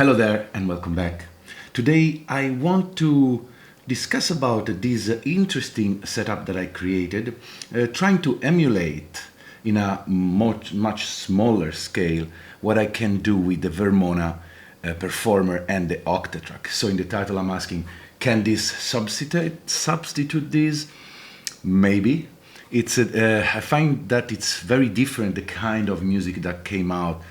Hello there and welcome back. Today I want to discuss about this interesting setup that I created, trying to emulate in a much smaller scale what I can do with the Vermona Perfourmer and the Octatrack. So in the title I'm asking, can this substitute this? Maybe. I find that it's very different, the kind of music that came out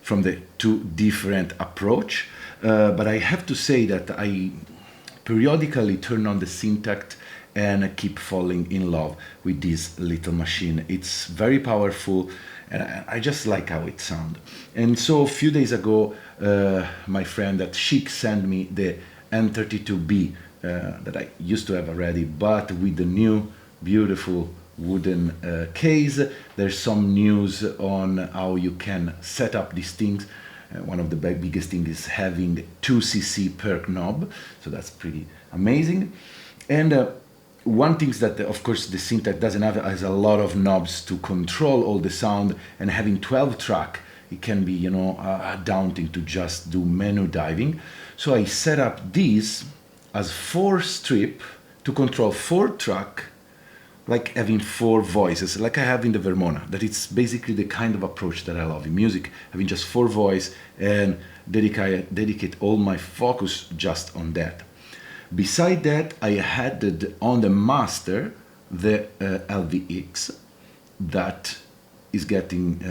from the two different approach. But I have to say that I periodically turn on the Syntakt and keep falling in love with this little machine. It's very powerful and I just like how it sounds. And so a few days ago, my friend at Shik sent me the N32b that I used to have already, but with the new beautiful wooden case. There's some news on how you can set up these things. One of the biggest things is having 2cc per knob, so that's pretty amazing. And one thing that of course the Syntakt doesn't have is a lot of knobs to control all the sound, and having 12 track, it can be daunting to just do menu diving. So I set up these as 4 strip to control 4 track, like having 4 voices, like I have in the Vermona. That it's basically the kind of approach that I love in music, having just 4 voices and dedicate all my focus just on that. Beside that, I added on the master the LVX that is getting.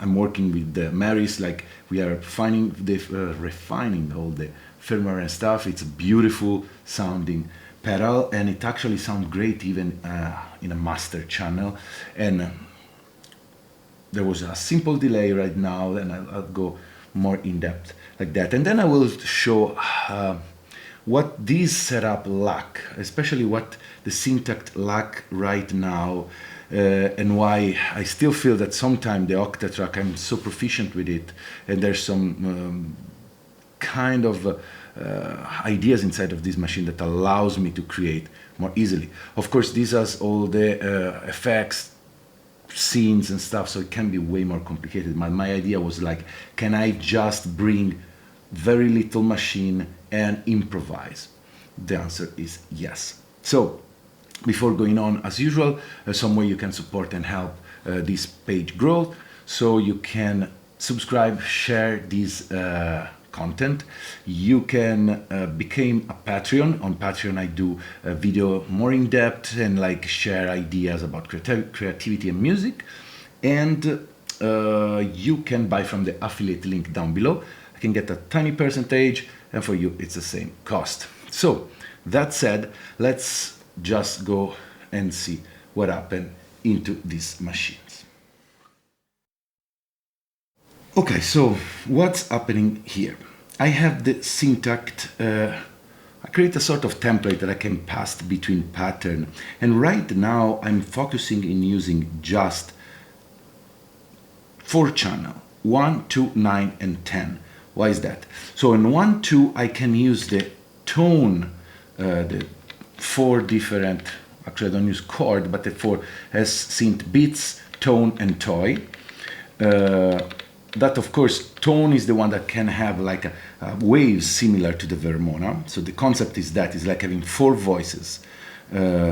I'm working with the Meris, like we are refining all the firmware and stuff. It's a beautiful sounding pedal, and it actually sounds great even in a master channel. And there was a simple delay right now, and I'll go more in depth like that. And then I will show what this setup lack, especially what the Syntakt lack right now, and why I still feel that sometimes the Octatrack, I'm so proficient with it, and there's some kind of ideas inside of this machine that allows me to create more easily. Of course, this has all the effects, scenes and stuff, so it can be way more complicated. My idea was like, can I just bring very little machine and improvise? The answer is yes. So before going on, as usual, some way you can support and help this page grow. So you can subscribe, share this content. You can become a Patreon. On Patreon I do a video more in depth and like share ideas about creativity and music. And you can buy from the affiliate link down below. I can get a tiny percentage, and for you it's the same cost. So that said, let's just go and see what happened into these machines. Okay, so what's happening here? I have the Syntakt, I create a sort of template that I can pass between pattern, and right now I'm focusing in using just 4 channel, 1, 2, 9 and 10. Why is that? So in 1, 2 I can use the tone, the 4 different, actually I don't use chord, but the 4 has synth beats, tone and toy. That of course, tone is the one that can have like a waves similar to the Vermona. So the concept is that it's like having 4 voices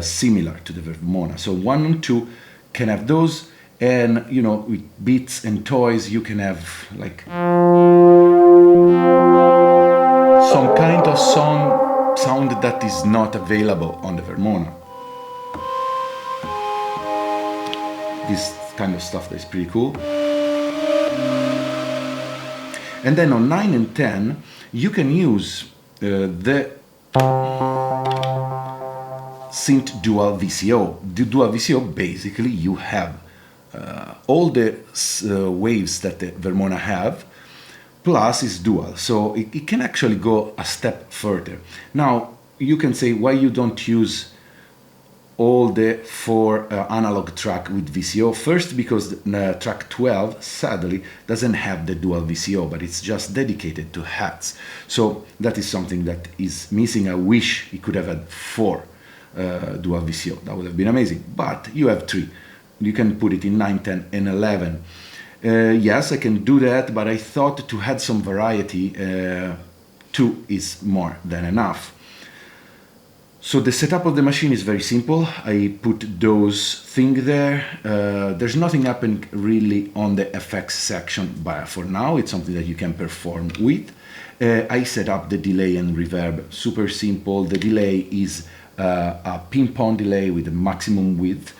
similar to the Vermona. So 1 and 2 can have those, and with beats and toys you can have like some kind of sound that is not available on the Vermona. This kind of stuff that is pretty cool. And then on 9 and 10, you can use the synth dual VCO. The dual VCO, basically, you have all the waves that the Vermona have, plus is dual. So it can actually go a step further. Now, you can say why you don't use all the 4 analog track with VCO. First, because track 12 sadly doesn't have the dual VCO, but it's just dedicated to hats. So that is something that is missing. I wish it could have had 4 dual VCO. That would have been amazing. But you have 3. You can put it in 9, 10 and 11. Yes, I can do that, but I thought to add some variety, 2 is more than enough. So the setup of the machine is very simple. I put those things there. There's nothing happening really on the effects section, but for now it's something that you can perform with. I set up the delay and reverb. Super simple. The delay is a ping-pong delay with a maximum width,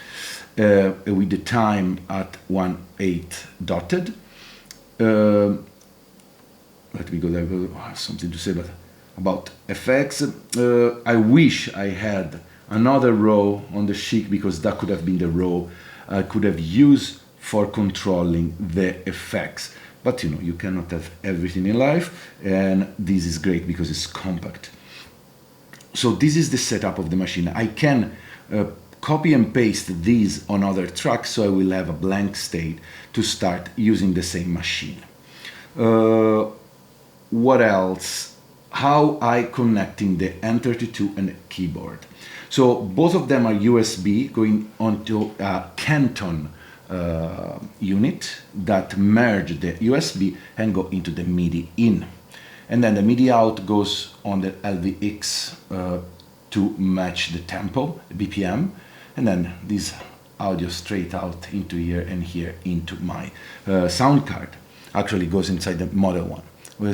with the time at 1/8 dotted. Let me go there. I have something to say about effects. I wish I had another row on the Shik, because that could have been the row I could have used for controlling the effects. But you cannot have everything in life, and this is great because it's compact. So this is the setup of the machine. I can copy and paste these on other tracks, so I will have a blank state to start using the same machine. What else? How I connecting the N32 and the keyboard. So both of them are USB going onto a Canton unit that merge the USB and go into the MIDI in. And then the MIDI out goes on the LVX to match the tempo, the BPM. And then this audio straight out into here and here into my sound card. Actually goes inside the Model 1.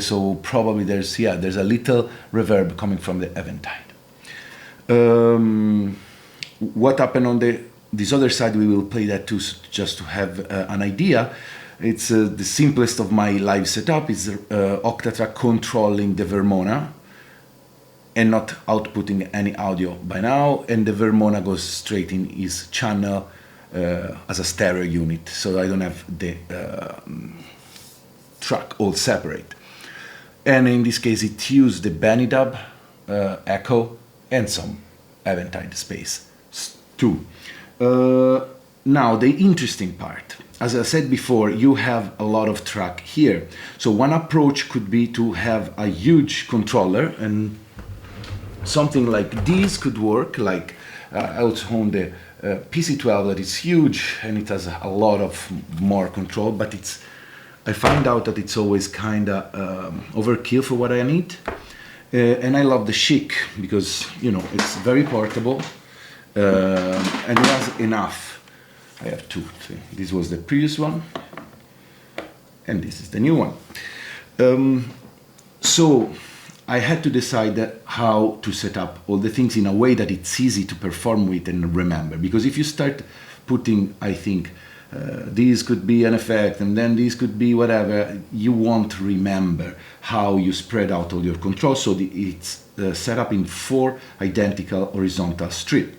So probably there's a little reverb coming from the Eventide. What happened on this other side, we will play that too, just to have an idea. It's the simplest of my live setup. It's Octatrack controlling the Vermona and not outputting any audio by now, and the Vermona goes straight in his channel as a stereo unit, so I don't have the track all separate. And in this case, it used the Benidub echo and some Eventide space too. Now, the interesting part. As I said before, you have a lot of track here. So one approach could be to have a huge controller, and something like this could work. Like I also own the PC12 that is huge and it has a lot of more control, but I find out that it's always kind of overkill for what I need. And I love the Shik because, it's very portable and it has enough. I have two. This was the previous one and this is the new one. So I had to decide how to set up all the things in a way that it's easy to perform with and remember. Because if you start putting, I think, this could be an effect and then this could be whatever, you won't remember how you spread out all your controls. So it's set up in 4 identical horizontal strips.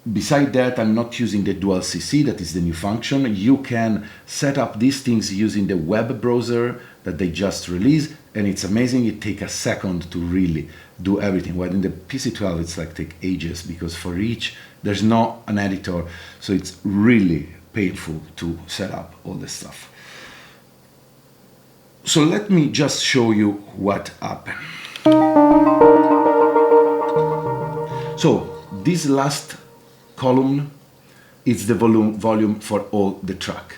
Beside that, I'm not using the dual CC, that is the new function. You can set up these things using the web browser that they just released, and it's amazing. It takes a second to really do everything. While in the PC12, it's like take ages because for each, there's not an editor, so it's really painful to set up all this stuff. So let me just show you what happened. So this last column is the volume for all the track.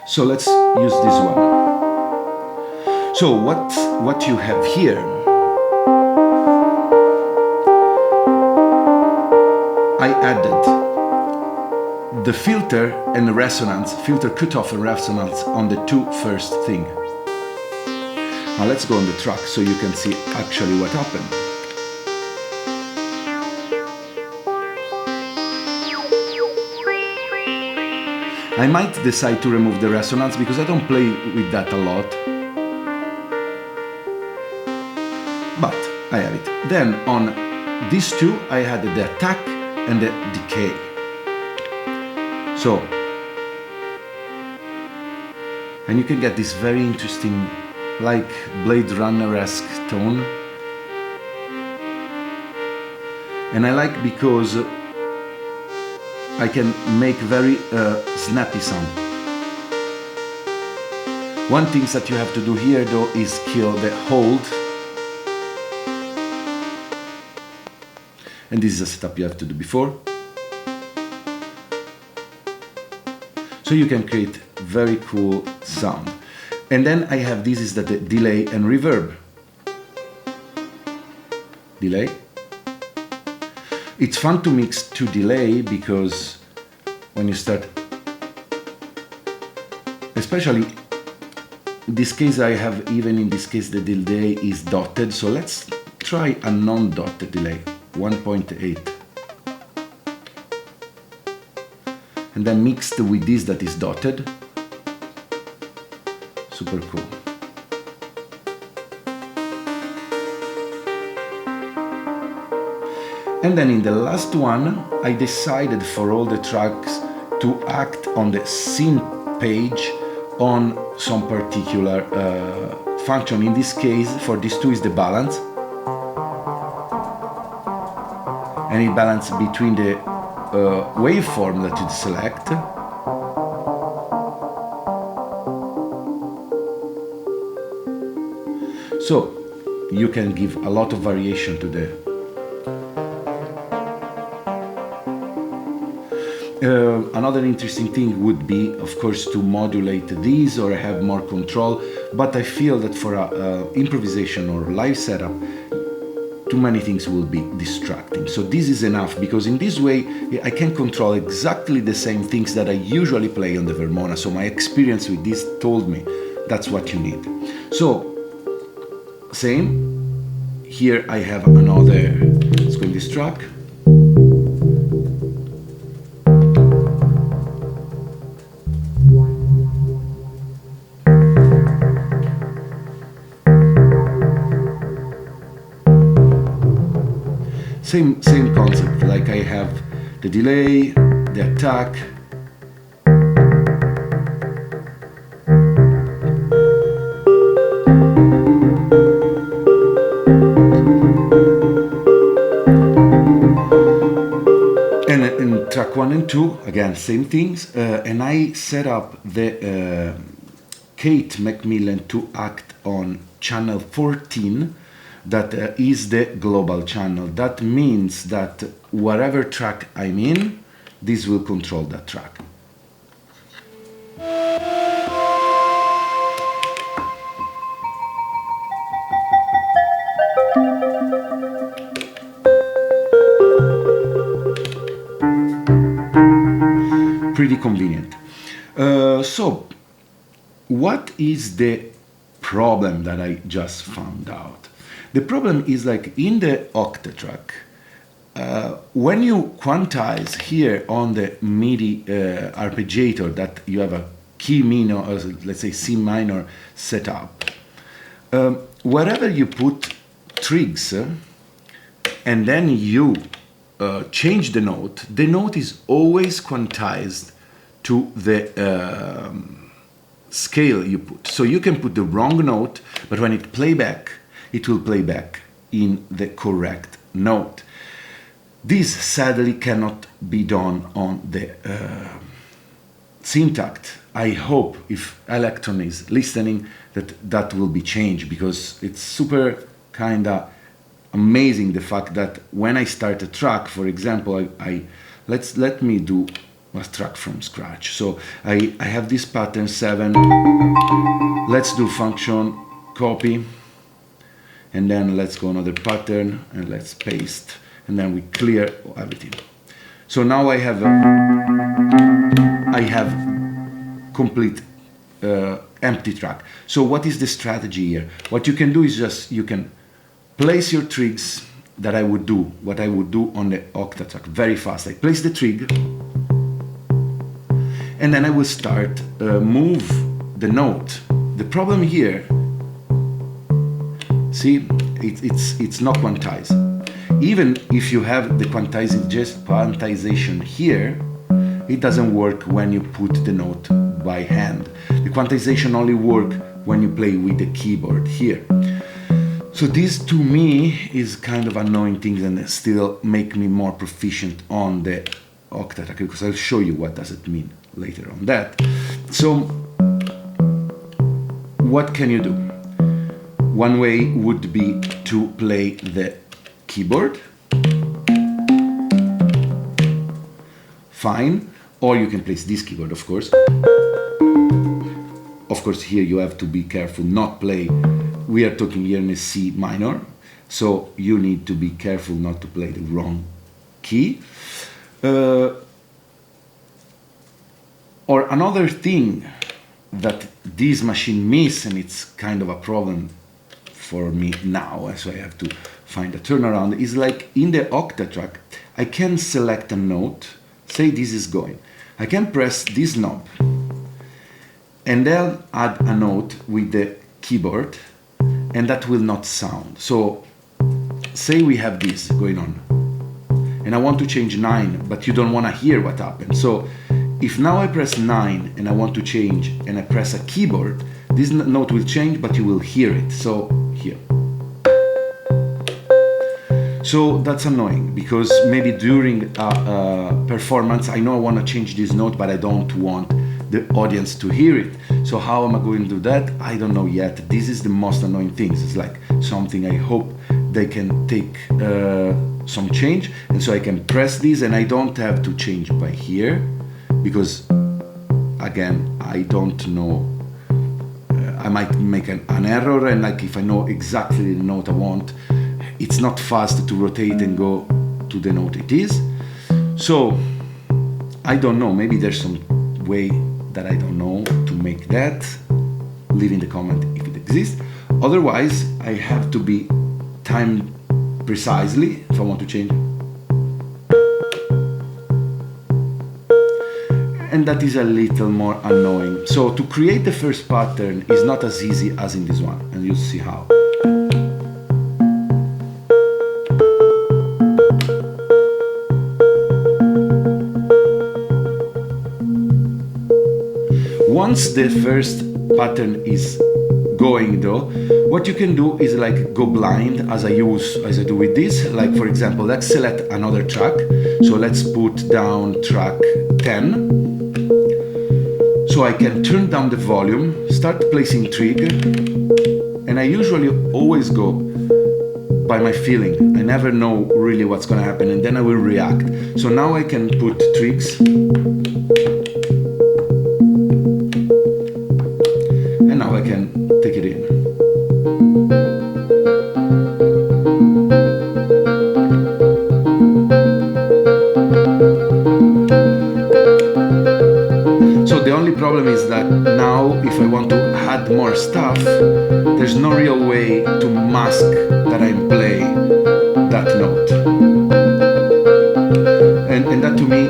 So let's use this one. So what you have here, I added the filter and the resonance, filter cutoff and resonance on the 2 first things. Now let's go on the track so you can see actually what happened. I might decide to remove the resonance because I don't play with that a lot. But I have it. Then on these 2 I had the attack and the decay. So, and you can get this very interesting, like Blade Runner-esque tone. And I like because I can make very snappy sound. One thing that you have to do here though is kill the hold and this is a setup you have to do before. So you can create very cool sound. And then I have, this is the delay and reverb. Delay. It's fun to mix to delay because when you start, especially in this case, I have, even in this case, the delay is dotted. So let's try a non-dotted delay, 1.8. And then mixed with this that is dotted. Super cool. And then in the last one, I decided for all the tracks to act on the synth page on some particular function. In this case, for these two is the balance. And it balances between the waveform that you select so you can give a lot of variation to the another interesting thing would be, of course, to modulate these or have more control, but I feel that for a improvisation or live setup too many things will be distracting. So this is enough, because in this way I can control exactly the same things that I usually play on the Vermona. So my experience with this told me that's what you need. So same, here I have another, let's go in this track. Same concept, like I have the delay, the attack, and in track 1 and 2, again, same things, and I set up the Kate Macmillan to act on channel 14, that is the global channel. That means that whatever track I'm in, this will control that track. Pretty convenient. So, what is the problem that I just found out? The problem is, like in the Octatrack, when you quantize here on the MIDI arpeggiator that you have a key minor, or let's say C minor setup, wherever you put trigs and then you change the note is always quantized to the scale you put. So you can put the wrong note, but when it play back, it will play back in the correct note. This sadly cannot be done on the Syntakt. I hope if Elektron is listening that will be changed, because it's super kinda amazing the fact that when I start a track, for example, let me do a track from scratch. So I have this pattern 7. Let's do function copy. And then let's go another pattern and let's paste, and then we clear everything. So now I have complete empty track. So what is the strategy here? What you can do is just, you can place your trigs that I would do, what I would do on the Octatrack very fast. I place the trig, and then I will start move the note. The problem here, see, it's not quantized. Even if you have the quantization here, it doesn't work when you put the note by hand. The quantization only works when you play with the keyboard here. So this to me is kind of annoying things, and still make me more proficient on the Octatrack, because I'll show you what does it mean later on that. So what can you do? One way would be to play the keyboard fine. Or you can place this keyboard, of course. Of course, here you have to be careful not play. We are talking here in a C minor, so you need to be careful not to play the wrong key. Or another thing that this machine misses, and it's kind of a problem for me now, so I have to find a turnaround, is like in the Octatrack, I can select a note, say this is going. I can press this knob and then add a note with the keyboard, and that will not sound. So say we have this going on and I want to change 9, but you don't want to hear what happened. So if now I press 9 and I want to change and I press a keyboard, this note will change, but you will hear it. So here. So that's annoying, because maybe during a performance I know I want to change this note, but I don't want the audience to hear it. So how am I going to do that? I don't know yet. This is the most annoying thing. It's like something I hope they can take some change, and so I can press this and I don't have to change by here, because again I don't know. I might make an error, and like if I know exactly the note I want, it's not fast to rotate and go to the note it is. So I don't know, maybe there's some way that I don't know to make that. Leave in the comment if it exists. Otherwise I have to be timed precisely if I want to change. And that is a little more annoying. So to create the first pattern is not as easy as in this one, and you'll see how. Once the first pattern is going though, what you can do is like go blind as I do with this. Like for example, let's select another track. So let's put down track 10. So I can turn down the volume, start placing trig, and I usually always go by my feeling. I never know really what's gonna happen, and then I will react. So now I can put trigs, and now I can take it in. Problem is that now if I want to add more stuff, there's no real way to mask that I'm playing that note, and that to me,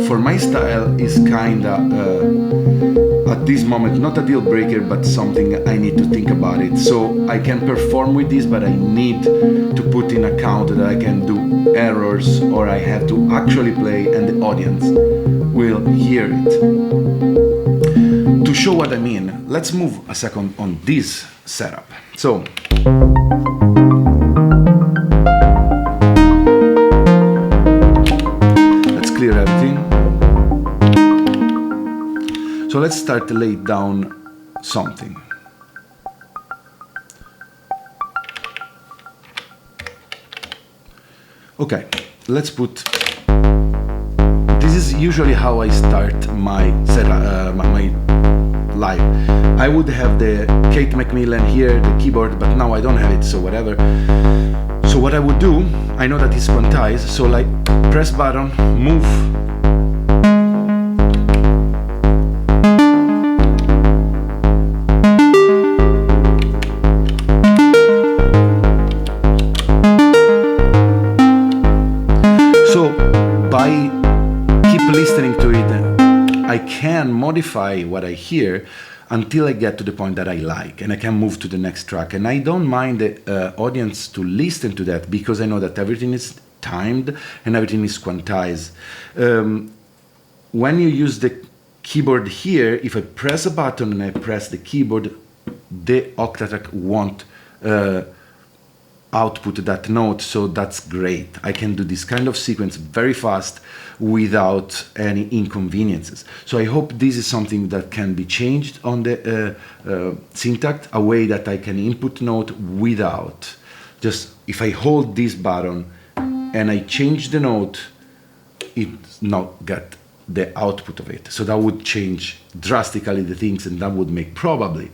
for my style, is kinda at this moment not a deal breaker, but something I need to think about it. So I can perform with this, but I need to put in account that I can do errors, or I have to actually play and the audience will hear it. To show what I mean, let's move a second on this setup. So let's clear everything. So let's start to lay down something. Okay, let's put. This is usually how I start my setup, my live. I would have the Kate Macmillan here, the keyboard, but now I don't have it, so whatever. So what I would do, I know that it's quantized, so like press button, move. So by keep listening to it, I can modify what I hear until I get to the point that I like, and I can move to the next track. And I don't mind the audience to listen to that, because I know that everything is timed and everything is quantized. When you use the keyboard here, if I press a button and I press the keyboard, the Octatrack won't output that note, so that's great. I can do this kind of sequence very fast without any inconveniences. So I hope this is something that can be changed on the Syntakt, a way that I can input note without, just if I hold this button and I change the note, it's not get the output of it. So that would change drastically the things, and that would make probably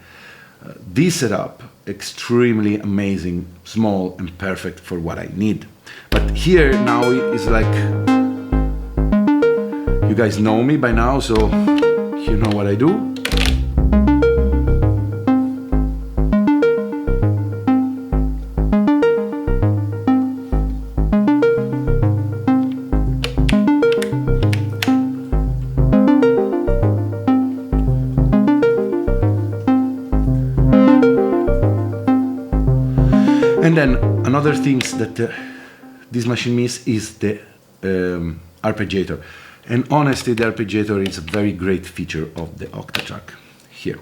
this setup extremely amazing, small and perfect for what I need. But here now is like, you guys know me by now, so you know what I do. And then another things that this machine misses is the arpeggiator. And honestly, the arpeggiator is a very great feature of the Octatrack here.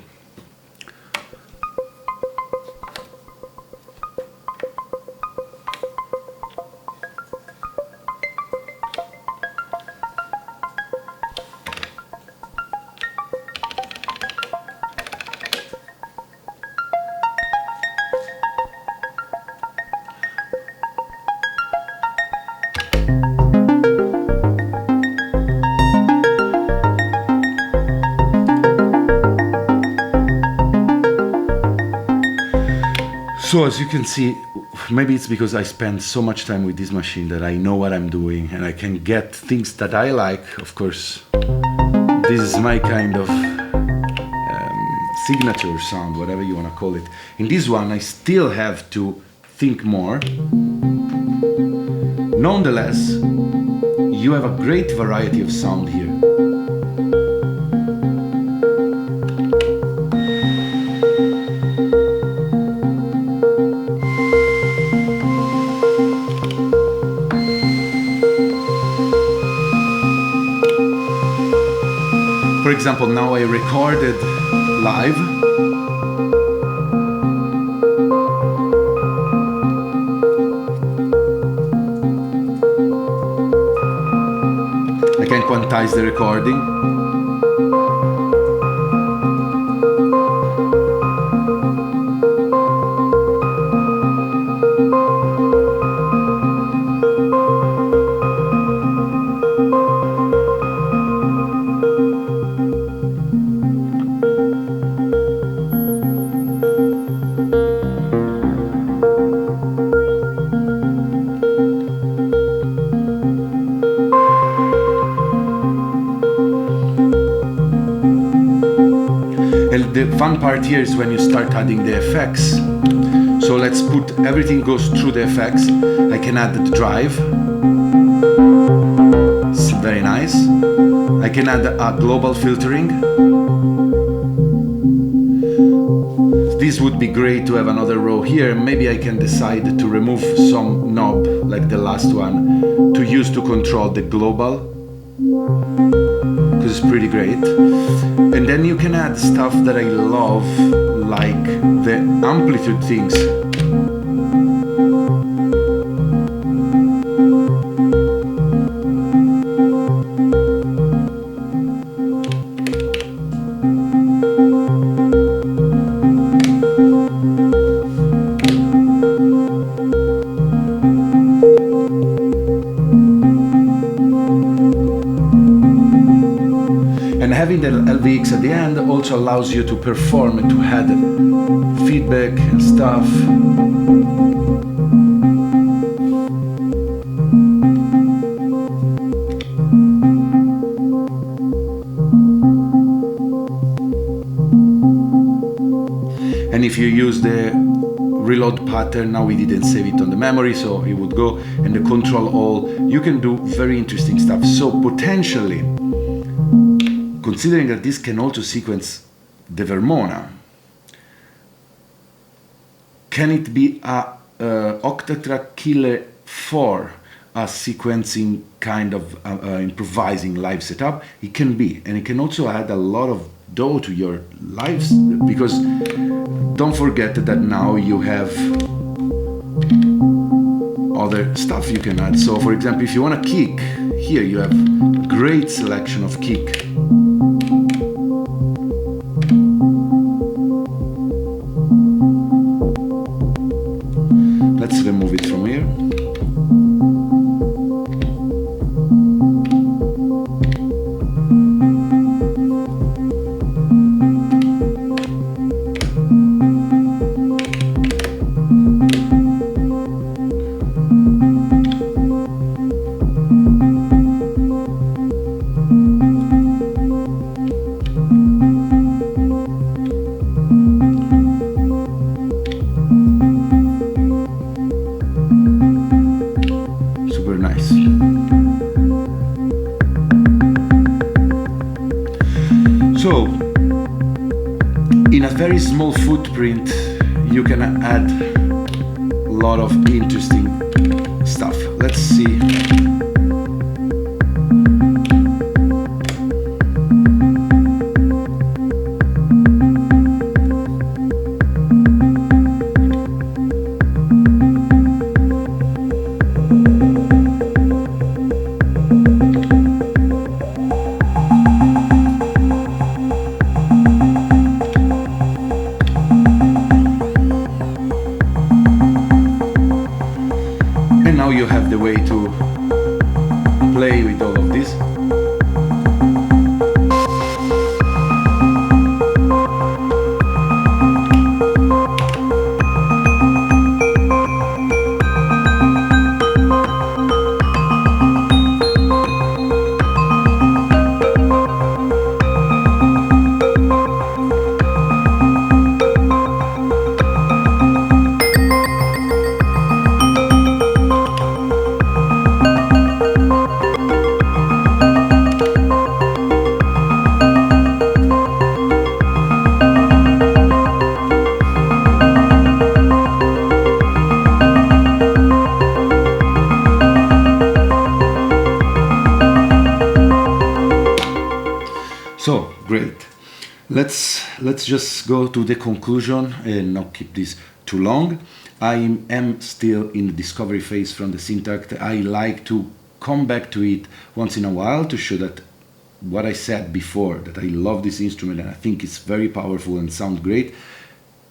So as you can see, maybe it's because I spend so much time with this machine that I know what I'm doing and I can get things that I like. Of course, this is my kind of signature sound, whatever you want to call it. In this one, I still have to think more. Nonetheless, you have a great variety of sound here. For example, now I recorded live. I can quantize the recording. The fun part here is when you start adding the effects. So let's put everything goes through the effects. I can add the drive. It's very nice. I can add a global filtering. This would be great to have another row here. Maybe I can decide to remove some knob like the last one to use to control the global, because it's pretty great. And then you can add stuff that I love, like the amplitude things. And having the LVX at the end also allows you to perform and to add feedback and stuff. And if you use the reload pattern, now we didn't save it on the memory, so it would go, and the control all, you can do very interesting stuff. So potentially, considering that this can also sequence the Vermona, can it be a Octatrack Killer for a sequencing kind of improvising live setup? It can be, and it can also add a lot of dough to your lives, because don't forget that now you have other stuff you can add. So for example, if you want to kick, here you have a great selection of kick. Let's remove it from here. In a very small footprint, you can add a lot of interesting stuff. Let's see. And now you have the way to play with all of this. So great. Let's just go to the conclusion and not keep this too long. I am still in the discovery phase from the Syntakt. I like to come back to it once in a while to show that what I said before, that I love this instrument and I think it's very powerful and sounds great,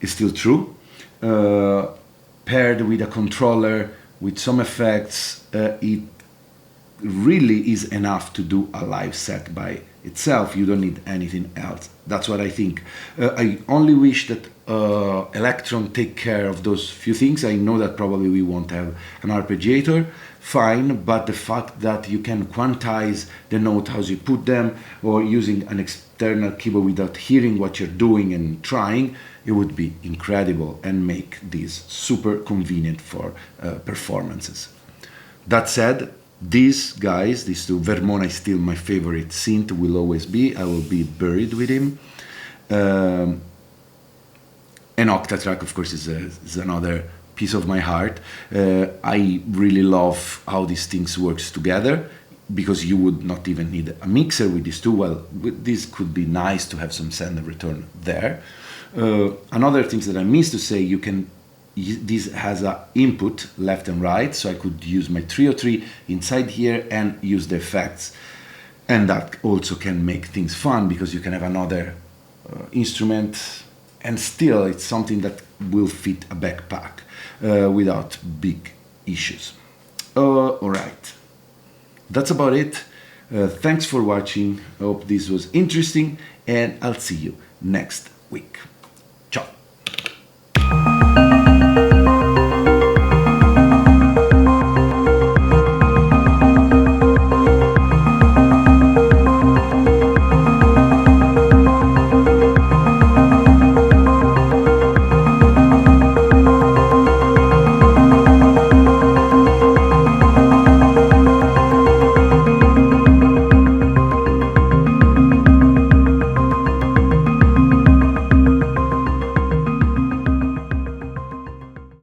is still true. Paired with a controller, with some effects, it really is enough to do a live set by itself. You don't need anything else. That's what I think. I only wish that Elektron take care of those few things. I know that probably we won't have an arpeggiator, fine, but the fact that you can quantize the note how you put them, or using an external keyboard without hearing what you're doing and trying, it would be incredible and make this super convenient for performances. That said, these guys, these two, Vermona is still my favorite synth, will always be. I will be buried with him. And Octatrack, of course, is another piece of my heart. I really love how these things works together, because you would not even need a mixer with these two. Well, this could be nice to have some send and return there. Another thing that I missed to say, you can this has a input left and right, so I could use my 303 inside here and use the effects, and that also can make things fun because you can have another instrument and still it's something that will fit a backpack without big issues. All right, that's about it. Thanks for watching. I hope this was interesting and I'll see you next week.